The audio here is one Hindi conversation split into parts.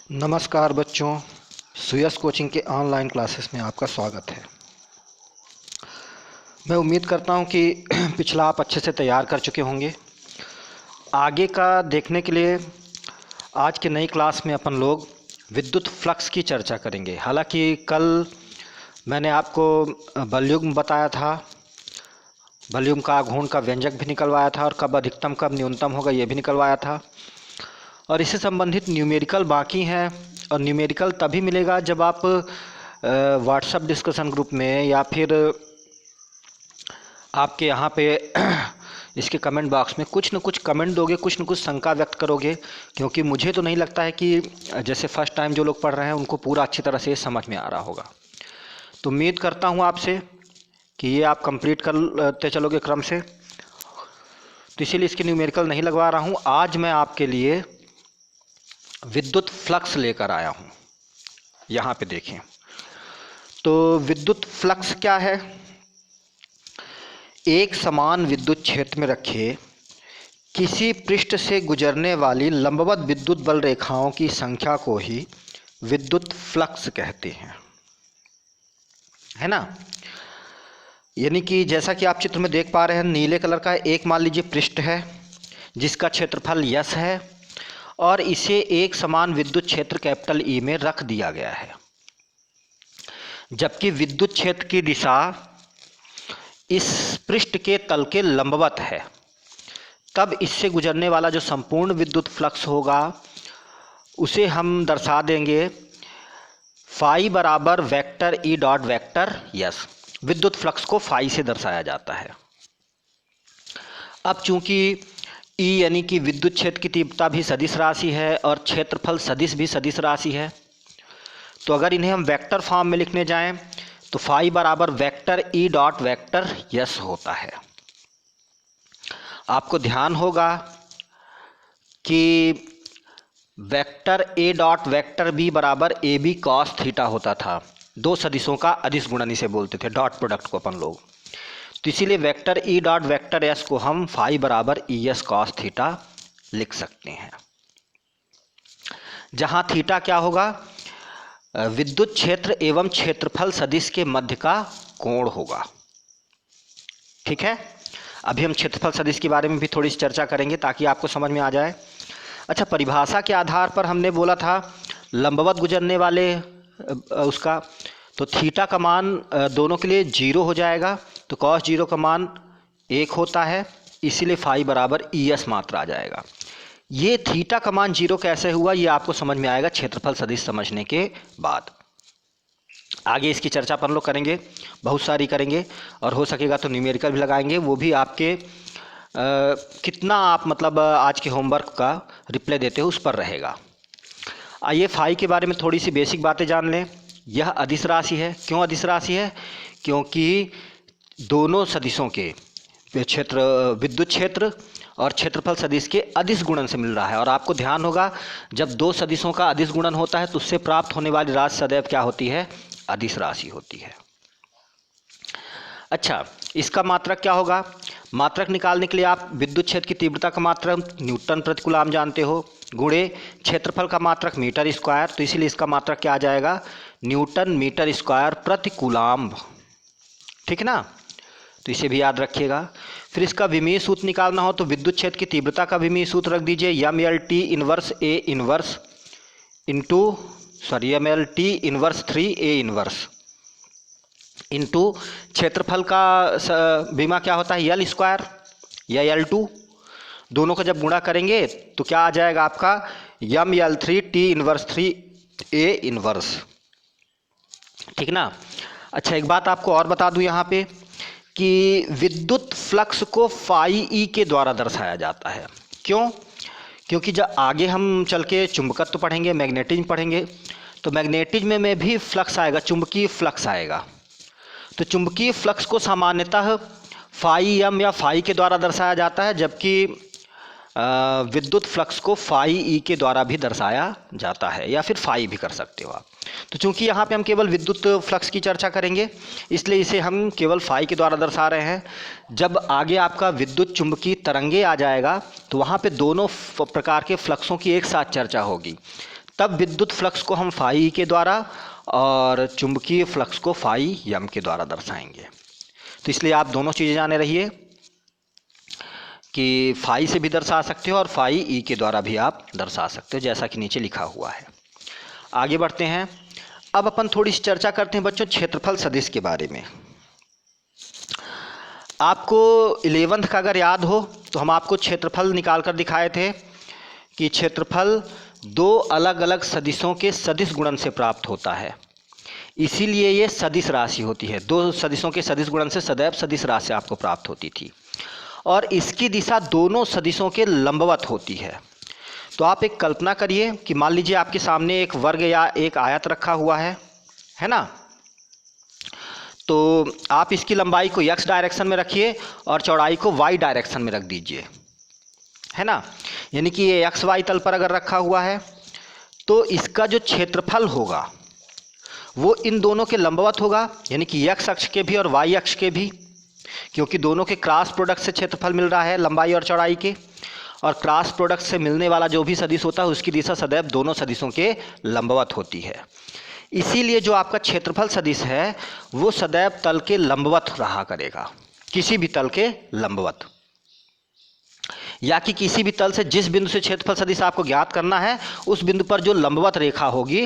नमस्कार बच्चों, सुयस कोचिंग के ऑनलाइन क्लासेस में आपका स्वागत है। मैं उम्मीद करता हूं कि पिछला आप अच्छे से तैयार कर चुके होंगे। आगे का देखने के लिए आज की नई क्लास में अपन लोग विद्युत फ्लक्स की चर्चा करेंगे। हालांकि कल मैंने आपको बलयुग्म बताया था, बलयुग्म का आघूर्ण का व्यंजक भी निकलवाया था और कब अधिकतम कब न्यूनतम होगा ये भी निकलवाया था। और इससे संबंधित न्यूमेरिकल बाकी हैं और न्यूमेरिकल तभी मिलेगा जब आप व्हाट्सएप डिस्कशन ग्रुप में या फिर आपके यहाँ पे इसके कमेंट बॉक्स में कुछ न कुछ कमेंट दोगे, कुछ न कुछ शंका व्यक्त करोगे, क्योंकि मुझे तो नहीं लगता है कि जैसे फर्स्ट टाइम जो लोग पढ़ रहे हैं उनको पूरा अच्छी तरह से समझ में आ रहा होगा। तो उम्मीद करता हूँ आपसे कि ये आप कंप्लीट करते चलोगे क्रम से। तो इसीलिए इसके न्यूमेरिकल नहीं लगवा रहा हूँ। आज मैं आपके लिए विद्युत फ्लक्स लेकर आया हूँ। यहाँ पे देखें तो विद्युत फ्लक्स क्या है। एक समान विद्युत क्षेत्र में रखे किसी पृष्ठ से गुजरने वाली लंबवत विद्युत बल रेखाओं की संख्या को ही विद्युत फ्लक्स कहते हैं, है ना। यानी कि जैसा कि आप चित्र में देख पा रहे हैं, नीले कलर का एक मान लीजिए पृष्ठ है जिसका क्षेत्रफल यस है और इसे एक समान विद्युत क्षेत्र कैपिटल ई में रख दिया गया है, जबकि विद्युत क्षेत्र की दिशा इस पृष्ठ के तल के लंबवत है। तब इससे गुजरने वाला जो संपूर्ण विद्युत फ्लक्स होगा उसे हम दर्शा देंगे फाई बराबर vector E dot vector yes. विद्युत फ्लक्स को फाई से दर्शाया जाता है। अब चूंकि ई यानी कि विद्युत क्षेत्र की तीव्रता भी सदिश राशि है और क्षेत्रफल सदिश भी सदिश राशि है, तो अगर इन्हें हम वेक्टर फॉर्म में लिखने जाएं तो फाई बराबर vector E dot vector S होता है। आपको ध्यान होगा कि vector A dot vector B बराबर ए बी कॉस थीटा होता था। दो सदिशों का अदिश गुणन इसे बोलते थे, डॉट प्रोडक्ट को अपन लोग। तो इसीलिए vector E dot vector S को हम फाई बराबर ई एस कॉस थीटा लिख सकते हैं, जहां थीटा क्या होगा, विद्युत क्षेत्र एवं क्षेत्रफल सदिश के मध्य का कोण होगा। ठीक है, अभी हम क्षेत्रफल सदिश के बारे में भी थोड़ी सी चर्चा करेंगे ताकि आपको समझ में आ जाए। अच्छा, परिभाषा के आधार पर हमने बोला था लंबवत गुजरने वाले उसका, तो थीटा का मान दोनों के लिए 0 हो जाएगा, तो कॉस 0 का मान 1 होता है, इसीलिए फाई बराबर ई एस मात्र आ जाएगा। ये थीटा का मान 0 कैसे हुआ ये आपको समझ में आएगा क्षेत्रफल सदिश समझने के बाद। आगे इसकी चर्चा अपन लोग करेंगे, बहुत सारी करेंगे और हो सकेगा तो न्यूमेरिकल भी लगाएंगे। वो भी आपके कितना आप मतलब आज के होमवर्क का रिप्लाई देते हो उस पर रहेगा। आइए फाई के बारे में थोड़ी सी बेसिक बातें जान लें। यह अदिश राशि है। क्यों अदिश राशि है? क्योंकि दोनों सदिशों के क्षेत्र, विद्युत क्षेत्र और क्षेत्रफल सदिश के अदिश गुणन से मिल रहा है। और आपको ध्यान होगा जब दो सदिशों का अदिश गुणन होता है तो उससे प्राप्त होने वाली राशि सदैव क्या होती है? अदिश राशि होती है। अच्छा, इसका मात्रक क्या होगा? मात्रक निकालने के लिए आप विद्युत क्षेत्र की तीव्रता का मात्रक न्यूटन प्रति कूलम जानते हो, गुणे क्षेत्रफल का मात्रक मीटर स्क्वायर, तो इसीलिए इसका मात्रक क्या आ जाएगा? न्यूटन मीटर स्क्वायर प्रति कूलम। ठीक है ना, तो इसे भी याद रखिएगा। फिर इसका विमीय सूत्र निकालना हो तो विद्युत क्षेत्र की तीव्रता का विमीय सूत्र रख दीजिए, M L T inverse A inverse into M L T inverse 3 A inverse into क्षेत्रफल का विमा क्या होता है? एल स्क्वायर या L2। दोनों को जब गुणा करेंगे तो क्या आ जाएगा आपका? M L 3 T inverse 3 A inverse. ठीक ना। अच्छा, एक बात आपको और बता दूं यहाँ पे कि विद्युत फ्लक्स को फाई ई के द्वारा दर्शाया जाता है। क्यों? क्योंकि जब आगे हम चल के चुंबकत्व पढ़ेंगे, मैग्नेटिज्म पढ़ेंगे, तो मैग्नेटिज्म में भी फ्लक्स आएगा, चुंबकीय फ्लक्स आएगा। तो चुंबकीय फ्लक्स को सामान्यतः फाई एम या फाई के द्वारा दर्शाया जाता है, जबकि विद्युत फ्लक्स को फाई ई के द्वारा भी दर्शाया जाता है, या फिर फाई भी कर सकते हो आप। तो चूंकि यहाँ पे हम केवल विद्युत फ्लक्स की चर्चा करेंगे इसलिए इसे हम केवल फाई के द्वारा दर्शा रहे हैं। जब आगे आपका विद्युत चुंबकीय तरंगे आ जाएगा तो वहाँ पे दोनों प्रकार के फ्लक्सों की एक साथ चर्चा होगी, तब विद्युत फ्लक्स को हम फाई ई के द्वारा और चुंबकीय फ्लक्स को फाई एम के द्वारा दर्शाएंगे। तो इसलिए आप दोनों चीज़ें जाने रहिए कि फाई से भी दर्शा सकते हो और फाई ई के द्वारा भी आप दर्शा सकते हो, जैसा कि नीचे लिखा हुआ है। आगे बढ़ते हैं। अब अपन थोड़ी सी चर्चा करते हैं बच्चों क्षेत्रफल सदिश के बारे में। आपको 11th का अगर याद हो तो हम आपको क्षेत्रफल निकाल कर दिखाए थे कि क्षेत्रफल दो अलग अलग सदिशों के सदिश गुणन से प्राप्त होता है, इसीलिए ये सदिश राशि होती है। दो सदिशों के सदिश गुणन से सदैव सदिश राशि आपको प्राप्त होती थी और इसकी दिशा दोनों सदिशों के लंबवत होती है। तो आप एक कल्पना करिए कि मान लीजिए आपके सामने एक वर्ग या एक आयत रखा हुआ है ना। तो आप इसकी लंबाई को x डायरेक्शन में रखिए और चौड़ाई को y डायरेक्शन में रख दीजिए, है ना। यानी कि ये एक्स वाई तल पर अगर रखा हुआ है तो इसका जो क्षेत्रफल होगा वो इन दोनों के लंबवत होगा, यानी कि x अक्ष के भी और y अक्ष के भी, क्योंकि दोनों के क्रॉस प्रोडक्ट से क्षेत्रफल मिल रहा है लंबाई और चौड़ाई के, और क्रॉस प्रोडक्ट से मिलने वाला जो भी सदिश होता है उसकी दिशा सदैव दोनों सदिशों के लंबवत होती है। इसीलिए जो आपका क्षेत्रफल सदिश है वो सदैव तल के लंबवत रहा करेगा, किसी भी तल के लंबवत, या कि किसी भी तल से जिस बिंदु से क्षेत्रफल सदिश आपको ज्ञात करना है उस बिंदु पर जो लंबवत रेखा होगी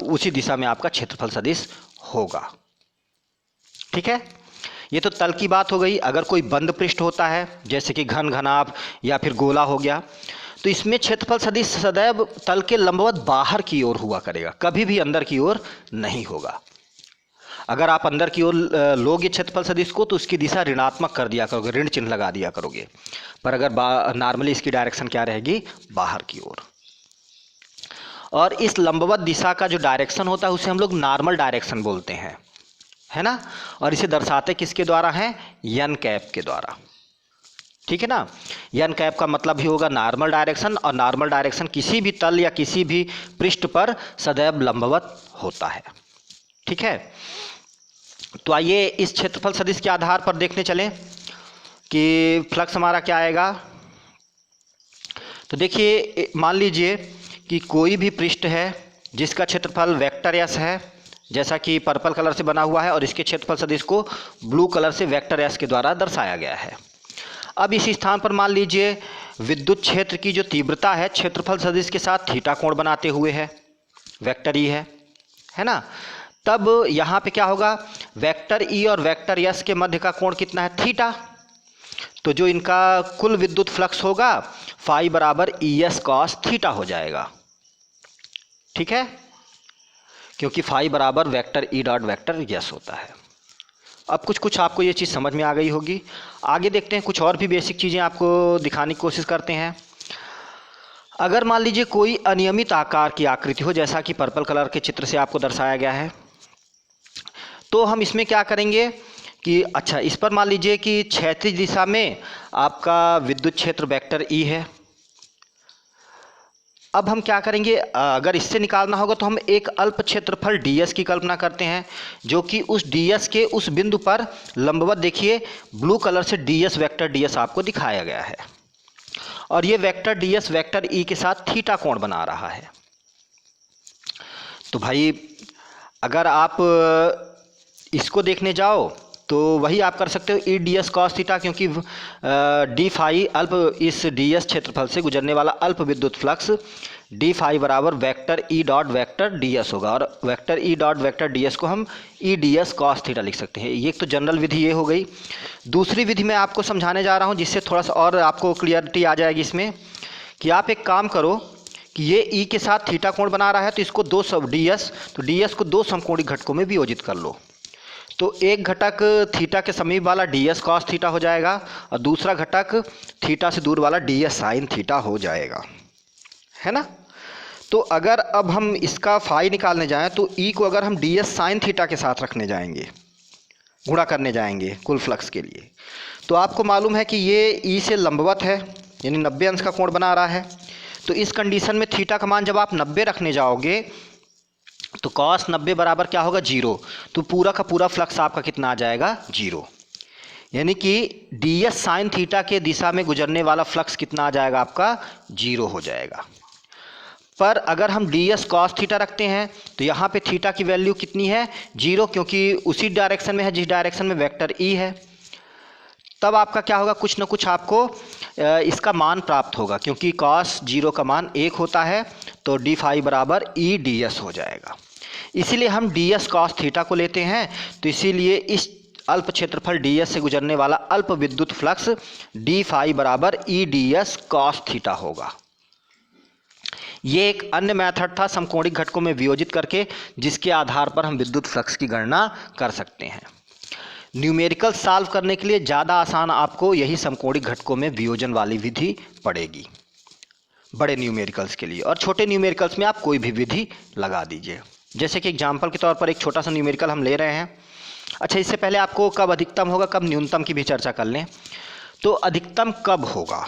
उसी दिशा में आपका क्षेत्रफल सदिश होगा। ठीक है, ये तो तल की बात हो गई। अगर कोई बंद पृष्ठ होता है जैसे कि घन घनाभ या फिर गोला हो गया तो इसमें क्षेत्रफल सदिश सदैव तल के लंबवत बाहर की ओर हुआ करेगा, कभी भी अंदर की ओर नहीं होगा। अगर आप अंदर की ओर लोगे क्षेत्रफल सदिश को तो उसकी दिशा ऋणात्मक कर दिया करोगे, ऋण चिन्ह लगा दिया करोगे, पर अगर नॉर्मली इसकी डायरेक्शन क्या रहेगी, बाहर की ओर। और इस लंबवत दिशा का जो डायरेक्शन होता है उसे हम लोग नॉर्मल डायरेक्शन बोलते हैं, है ना। और इसे दर्शाते किसके द्वारा हैं, एन कैप के द्वारा। ठीक है ना, एन कैप का मतलब भी होगा नॉर्मल डायरेक्शन, और नॉर्मल डायरेक्शन किसी भी तल या किसी भी पृष्ठ पर सदैव लंबवत होता है। ठीक है, तो आइए इस क्षेत्रफल सदिश के आधार पर देखने चलें कि फ्लक्स हमारा क्या आएगा। तो देखिए, मान लीजिए कि कोई भी पृष्ठ है जिसका क्षेत्रफल वेक्टर एस है, जैसा कि पर्पल कलर से बना हुआ है, और इसके क्षेत्रफल सदिश को ब्लू कलर से वेक्टर एस के द्वारा दर्शाया गया है। अब इस स्थान पर मान लीजिए विद्युत क्षेत्र की जो तीव्रता है क्षेत्रफल सदिश के साथ थीटा कोण बनाते हुए है, वेक्टर ई है ना। तब यहाँ पे क्या होगा, वेक्टर ई और वेक्टर एस के मध्य का कोण कितना है, थीटा। तो जो इनका कुल विद्युत फ्लक्स होगा फाई बराबर ई एस कॉस थीटा हो जाएगा। ठीक है, क्योंकि फाई बराबर vector E dot vector S होता है। अब कुछ आपको ये चीज़ समझ में आ गई होगी। आगे देखते हैं, कुछ और भी बेसिक चीज़ें आपको दिखाने की कोशिश करते हैं। अगर मान लीजिए कोई अनियमित आकार की आकृति हो, जैसा कि पर्पल कलर के चित्र से आपको दर्शाया गया है, तो हम इसमें क्या करेंगे कि अच्छा, इस पर मान लीजिए कि क्षैतिज दिशा में आपका विद्युत क्षेत्र वेक्टर ई है। अब हम क्या करेंगे, अगर इससे निकालना होगा तो हम एक अल्प क्षेत्रफल ds की कल्पना करते हैं, जो कि उस ds के उस बिंदु पर लंबवत, देखिए ब्लू कलर से ds वेक्टर ds आपको दिखाया गया है, और ये वेक्टर ds वेक्टर ई के साथ थीटा कोण बना रहा है। तो भाई अगर आप इसको देखने जाओ तो वही आप कर सकते हो E D S cos theta, क्योंकि डी फाई अल्प, इस डी एस क्षेत्रफल से गुजरने वाला अल्प विद्युत फ्लक्स डी फाई बराबर vector E dot vector D S होगा, और vector E dot vector D S को हम E D S cos theta लिख सकते हैं। ये एक तो जनरल विधि ये हो गई। दूसरी विधि मैं आपको समझाने जा रहा हूँ जिससे थोड़ा सा और आपको क्लियरिटी आ जाएगी इसमें, कि आप एक काम करो कि ये ई के साथ थीटा कोण बना रहा है तो इसको दो सब डी एस, तो डी एस को दो समकोणिक घटकों में वियोजित कर लो। तो एक घटक थीटा के समीप वाला डी एस कॉस थीटा हो जाएगा और दूसरा घटक थीटा से दूर वाला डी एस साइन थीटा हो जाएगा, है ना। तो अगर अब हम इसका फाई निकालने जाएं तो ई को अगर हम डी एस साइन थीटा के साथ रखने जाएंगे, गुणा करने जाएंगे कुल फ्लक्स के लिए, तो आपको मालूम है कि ये ई से लंबवत है, यानी 90 अंश का कोण बना रहा है। तो इस कंडीशन में थीटा का मान जब आप 90 रखने जाओगे तो कॉस 90 बराबर क्या होगा, 0। तो पूरा का पूरा फ्लक्स आपका कितना आ जाएगा, 0। यानी कि डी एस साइन थीटा के दिशा में गुजरने वाला फ्लक्स कितना आ जाएगा आपका, 0 हो जाएगा। पर अगर हम डी एस कॉस थीटा रखते हैं तो यहाँ पे थीटा की वैल्यू कितनी है 0, क्योंकि उसी डायरेक्शन में है जिस डायरेक्शन में वेक्टर ई है। तब आपका क्या होगा, कुछ ना कुछ आपको इसका मान प्राप्त होगा, क्योंकि कॉस 0 का मान 1 होता है, तो डी फाई बराबर ई डी एस हो जाएगा। इसीलिए हम डी एस कॉस थीटा को लेते हैं। तो इसीलिए इस अल्प क्षेत्रफल डी एस से गुजरने वाला अल्प विद्युत फ्लक्स डी फाई बराबर E D S cos theta होगा। ये एक अन्य मेथड था समकोणिक घटकों में वियोजित करके, जिसके आधार पर हम विद्युत फ्लक्स की गणना कर सकते हैं। न्यूमेरिकल सॉल्व करने के लिए ज़्यादा आसान आपको यही समकोणिक घटकों में वियोजन वाली विधि पड़ेगी बड़े न्यूमेरिकल्स के लिए, और छोटे न्यूमेरिकल्स में आप कोई भी विधि लगा दीजिए। जैसे कि एग्जाम्पल के तौर पर एक छोटा सा न्यूमेरिकल हम ले रहे हैं। अच्छा, इससे पहले आपको कब अधिकतम होगा कब न्यूनतम की भी चर्चा कर लें। तो अधिकतम कब होगा,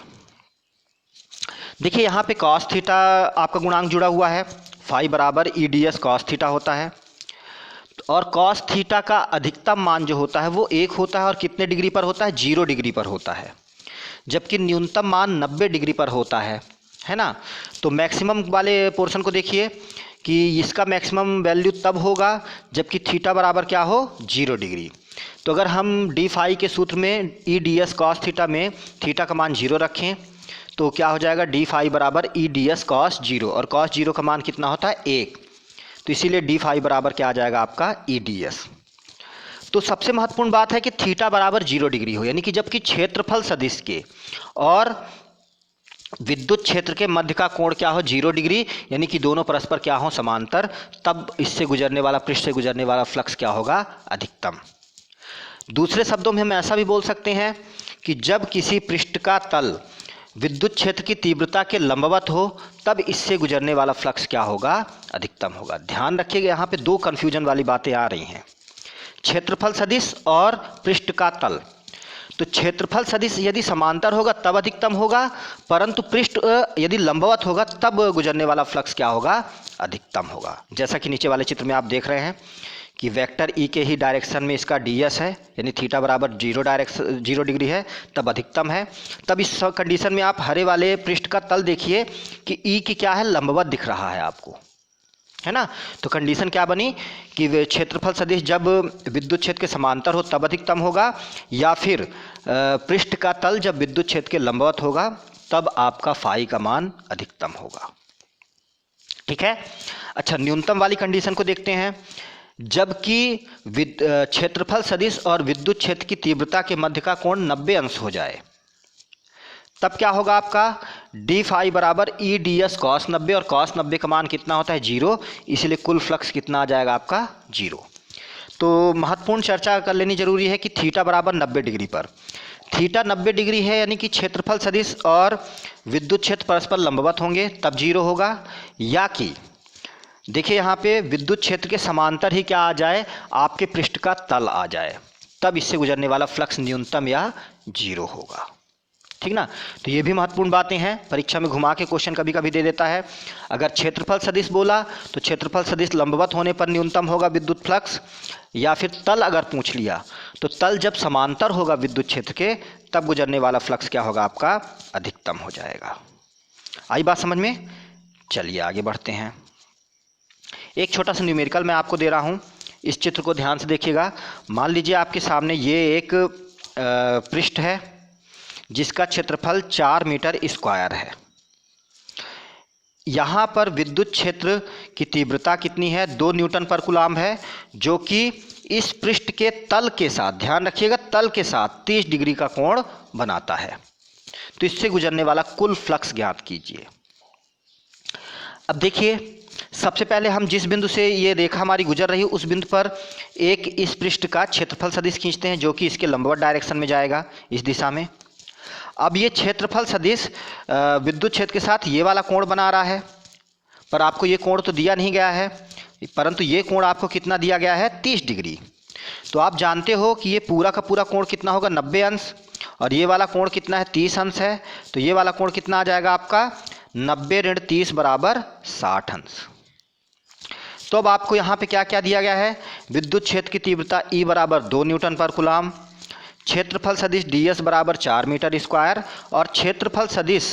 देखिए यहाँ पे कॉस थीटा आपका गुणांक जुड़ा हुआ है, फाई बराबर E D S cos theta होता है, और कॉस थीटा का अधिकतम मान जो होता है वो 1 होता है, और कितने डिग्री पर होता है 0 डिग्री पर होता है, जबकि न्यूनतम मान 90 डिग्री पर होता है ना। तो मैक्सिमम वाले पोर्शन को देखिए कि इसका मैक्सिमम वैल्यू तब होगा जबकि थीटा बराबर क्या हो 0 डिग्री। तो अगर हम डी फाई के सूत्र में E D S cos theta में थीटा का मान 0 रखें तो क्या हो जाएगा, डी फाई बराबर ई डी एस कॉस 0, और कॉस 0 का मान कितना होता है 1, तो इसीलिए डी फाई बराबर क्या आ जाएगा आपका ई डी एस। तो सबसे महत्वपूर्ण बात है कि थीटा बराबर 0 डिग्री हो, यानी कि जबकि क्षेत्रफल सदिश के और विद्युत क्षेत्र के मध्य का कोण क्या हो 0 डिग्री, यानी कि दोनों परस्पर क्या हो समांतर, तब इससे गुजरने वाला पृष्ठ से गुजरने वाला फ्लक्स क्या होगा अधिकतम। दूसरे शब्दों में हम ऐसा भी बोल सकते हैं कि जब किसी पृष्ठ का तल विद्युत क्षेत्र की तीव्रता के लंबवत हो तब इससे गुजरने वाला फ्लक्स क्या होगा अधिकतम होगा। ध्यान रखिएगा, यहाँ पे दो कन्फ्यूजन वाली बातें आ रही हैं, क्षेत्रफल सदिश और पृष्ठ का तल। तो क्षेत्रफल सदिश यदि समांतर होगा तब अधिकतम होगा, परंतु पृष्ठ यदि लंबवत होगा तब गुजरने वाला फ्लक्स क्या होगा अधिकतम होगा। जैसा कि नीचे वाले चित्र में आप देख रहे हैं कि वेक्टर ई के ही डायरेक्शन में इसका डी एस है, यानी थीटा बराबर 0 डिग्री है, तब अधिकतम है। तब इस कंडीशन में आप हरे वाले पृष्ठ का तल देखिए कि ई की क्या है लंबवत दिख रहा है आपको, है ना। तो कंडीशन क्या बनी कि क्षेत्रफल सदिश जब विद्युत क्षेत्र के समांतर हो तब अधिकतम होगा, या फिर पृष्ठ का तल जब विद्युत क्षेत्र के लंबवत होगा तब आपका फाई का मान अधिकतम होगा। ठीक है। अच्छा, न्यूनतम वाली कंडीशन को देखते हैं। जबकि क्षेत्रफल सदिश और विद्युत क्षेत्र की तीव्रता के मध्य का कोण 90 अंश हो जाए तब क्या होगा आपका डी फाई बराबर ई डी एस कॉस 90, और कॉस 90 का मान कितना होता है 0, इसलिए कुल फ्लक्स कितना आ जाएगा आपका 0। तो महत्वपूर्ण चर्चा कर लेनी जरूरी है कि थीटा बराबर 90 डिग्री पर, थीटा 90 डिग्री है यानी कि क्षेत्रफल सदिश और विद्युत क्षेत्र परस्पर लंबवत होंगे तब 0 होगा, या कि देखिए यहाँ पे विद्युत क्षेत्र के समांतर ही क्या आ जाए आपके पृष्ठ का तल आ जाए, तब इससे गुजरने वाला फ्लक्स न्यूनतम या 0 होगा। ठीक ना। तो ये भी महत्वपूर्ण बातें हैं, परीक्षा में घुमा के क्वेश्चन कभी कभी दे देता है। अगर क्षेत्रफल सदिश बोला तो क्षेत्रफल सदिश लंबवत होने पर न्यूनतम होगा विद्युत फ्लक्स, या फिर तल अगर पूछ लिया तो तल जब समांतर होगा विद्युत क्षेत्र के तब गुजरने वाला फ्लक्स क्या होगा आपका अधिकतम हो जाएगा। आई बात समझ में। चलिए आगे बढ़ते हैं। एक छोटा सा न्यूमेरिकल मैं आपको दे रहा हूँ, इस चित्र को ध्यान से देखिएगा। मान लीजिए आपके सामने ये एक पृष्ठ है जिसका क्षेत्रफल 4 मीटर स्क्वायर है। यहाँ पर विद्युत क्षेत्र की तीव्रता कितनी है 2 न्यूटन पर कूलम्ब है, जो कि इस पृष्ठ के तल के साथ, ध्यान रखिएगा तल के साथ 30 डिग्री का कोण बनाता है। तो इससे गुजरने वाला कुल फ्लक्स ज्ञात कीजिए। अब देखिए, सबसे पहले हम जिस बिंदु से ये रेखा हमारी गुजर रही है उस बिंदु पर एक इस पृष्ठ का क्षेत्रफल सदिश खींचते हैं जो कि इसके लंबवत डायरेक्शन में जाएगा इस दिशा में। अब ये क्षेत्रफल सदिश विद्युत क्षेत्र के साथ ये वाला कोण बना रहा है, पर आपको ये कोण तो दिया नहीं गया है, परंतु ये कोण आपको कितना दिया गया है 30 डिग्री। तो आप जानते हो कि ये पूरा का पूरा कोण कितना होगा 90 अंश, और ये वाला कोण कितना है 30 अंश है। तो ये वाला कोण कितना आ जाएगा आपका 90 ऋण 30 बराबर 60 अंश। तो अब आपको यहाँ पे क्या क्या दिया गया है, विद्युत क्षेत्र की तीव्रता E बराबर 2 न्यूटन पर कूलम्ब, क्षेत्रफल सदिश ds बराबर 4 मीटर स्क्वायर, और क्षेत्रफल सदिश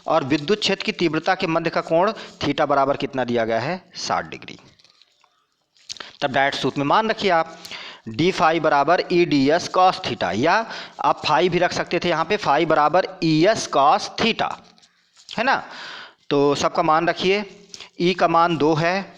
और विद्युत क्षेत्र की तीव्रता के मध्य का कोण थीटा बराबर कितना दिया गया है, 60 डिग्री। तब डायरेक्ट सूत्र में मान रखिए आप डी फाई बराबर E D S cos theta, या आप फाई भी रख सकते थे यहाँ पे, फाई बराबर ई एस कॉस थीटा, है ना। तो सबका मान रखिए, ई का मान 2 है,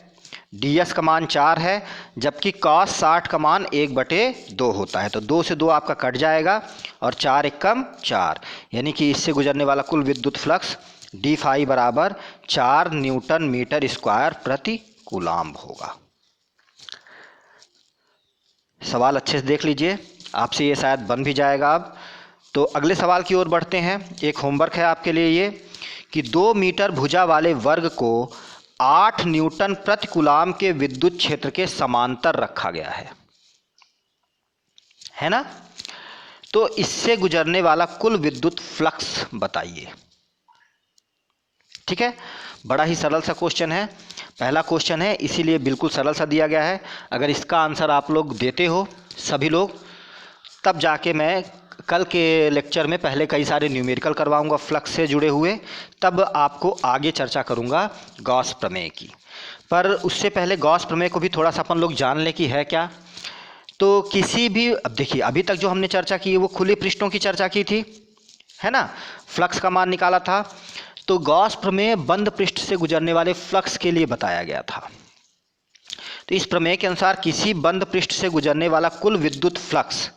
डी एस का मान 4 है, जबकि कॉस 60 का मान 1/2 होता है। तो 2 से 2 आपका कट जाएगा और 4 एकम 4, यानी कि इससे गुजरने वाला कुल विद्युत फ्लक्स डी फाई बराबर 4 न्यूटन मीटर स्क्वायर प्रति कूलाम्ब होगा। सवाल अच्छे से देख लीजिए, आपसे ये शायद बन भी जाएगा अब। तो अगले सवाल की ओर बढ़ते हैं। एक होमवर्क है आपके लिए ये कि 2 मीटर भुजा वाले वर्ग को 8 न्यूटन प्रति कूलाम्ब के विद्युत क्षेत्र के समांतर रखा गया है ना। तो इससे गुजरने वाला कुल विद्युत फ्लक्स बताइए। ठीक है, बड़ा ही सरल सा क्वेश्चन है, पहला क्वेश्चन है, इसीलिए बिल्कुल सरल सा दिया गया है। अगर इसका आंसर आप लोग देते हो सभी लोग, तब जाके मैं कल के लेक्चर में पहले कई सारे न्यूमेरिकल करवाऊंगा फ्लक्स से जुड़े हुए, तब आपको आगे चर्चा करूंगा गॉस प्रमेय की। पर उससे पहले गॉस प्रमेय को भी थोड़ा सा अपन लोग जान लें कि है क्या। तो किसी भी, अब देखिए अभी तक जो हमने चर्चा की है वो खुले पृष्ठों की चर्चा की थी, है ना, फ्लक्स का मान निकाला था। तो गॉस प्रमेय बंद पृष्ठ से गुजरने वाले फ्लक्स के लिए बताया गया था। तो इस प्रमेय के अनुसार किसी बंद पृष्ठ से गुजरने वाला कुल विद्युत फ्लक्स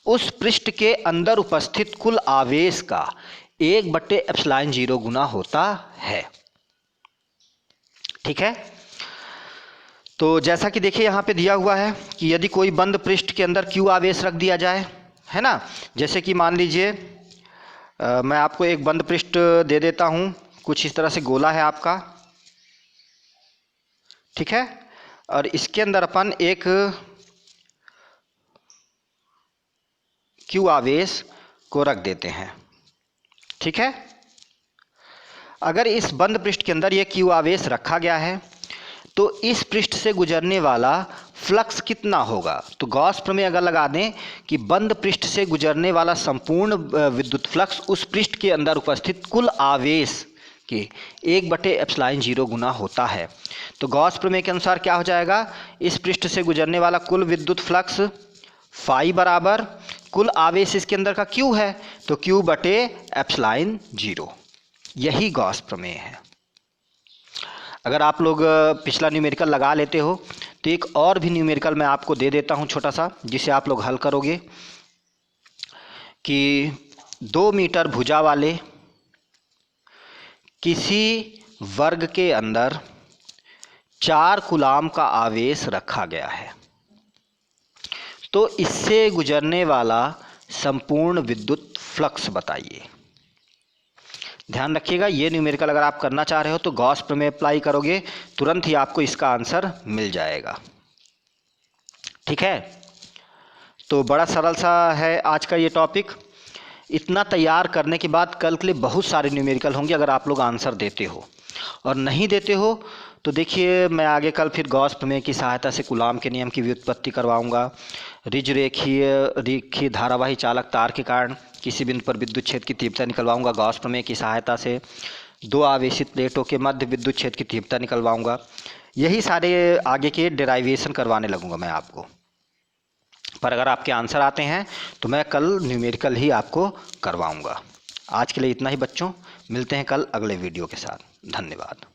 उस पृष्ठ के अंदर उपस्थित कुल आवेश का 1/ε0 गुना होता है। ठीक है, तो जैसा कि देखिए यहाँ पे दिया हुआ है कि यदि कोई बंद पृष्ठ के अंदर Q आवेश रख दिया जाए, है ना, जैसे कि मान लीजिए मैं आपको एक बंद पृष्ठ दे देता हूँ, कुछ इस तरह से गोला है आपका, ठीक है, और इसके अंदर अपन एक Q आवेश को रख देते हैं। ठीक है, अगर इस बंद पृष्ठ के अंदर ये Q आवेश रखा गया है तो इस पृष्ठ से गुजरने वाला फ्लक्स कितना होगा। तो गॉस प्रमेय अगर लगा दें कि बंद पृष्ठ से गुजरने वाला संपूर्ण विद्युत फ्लक्स उस पृष्ठ के अंदर उपस्थित कुल आवेश के 1/ε0 गुना होता है, तो गॉस प्रमेय के अनुसार क्या हो जाएगा, इस पृष्ठ से गुजरने वाला कुल विद्युत फ्लक्स फाई बराबर कुल आवेश इसके अंदर का Q है, तो Q/ε0, यही गॉस प्रमेय है। अगर आप लोग पिछला न्यूमेरिकल लगा लेते हो तो एक और भी न्यूमेरिकल मैं आपको दे देता हूं छोटा सा, जिसे आप लोग हल करोगे कि 2 मीटर भुजा वाले किसी वर्ग के अंदर 4 कूलाम्ब का आवेश रखा गया है, तो इससे गुजरने वाला संपूर्ण विद्युत फ्लक्स बताइए। ध्यान रखिएगा, ये न्यूमेरिकल अगर आप करना चाह रहे हो तो गॉस प्रमेय अप्लाई करोगे, तुरंत ही आपको इसका आंसर मिल जाएगा। ठीक है, तो बड़ा सरल सा है आज का ये टॉपिक। इतना तैयार करने के बाद कल के लिए बहुत सारे न्यूमेरिकल होंगे अगर आप लोग आंसर देते हो, और नहीं देते हो तो देखिए मैं आगे कल फिर गॉस प्रमेय की सहायता से कूलाम्ब के नियम की व्युत्पत्ति करवाऊंगा। रिज रेखीय धारावाही चालक तार के कारण किसी बिंदु पर विद्युत क्षेत्र की तीव्रता निकलवाऊंगा गॉस प्रमेय की सहायता से। 2 आवेशित प्लेटों के मध्य विद्युत क्षेत्र की तीव्रता निकलवाऊंगा। यही सारे आगे के डेराइवेशन करवाने लगूंगा मैं आपको। पर अगर आपके आंसर आते हैं तो मैं कल न्यूमेरिकल ही आपको करवाऊंगा। आज के लिए इतना ही बच्चों, मिलते हैं कल अगले वीडियो के साथ। धन्यवाद।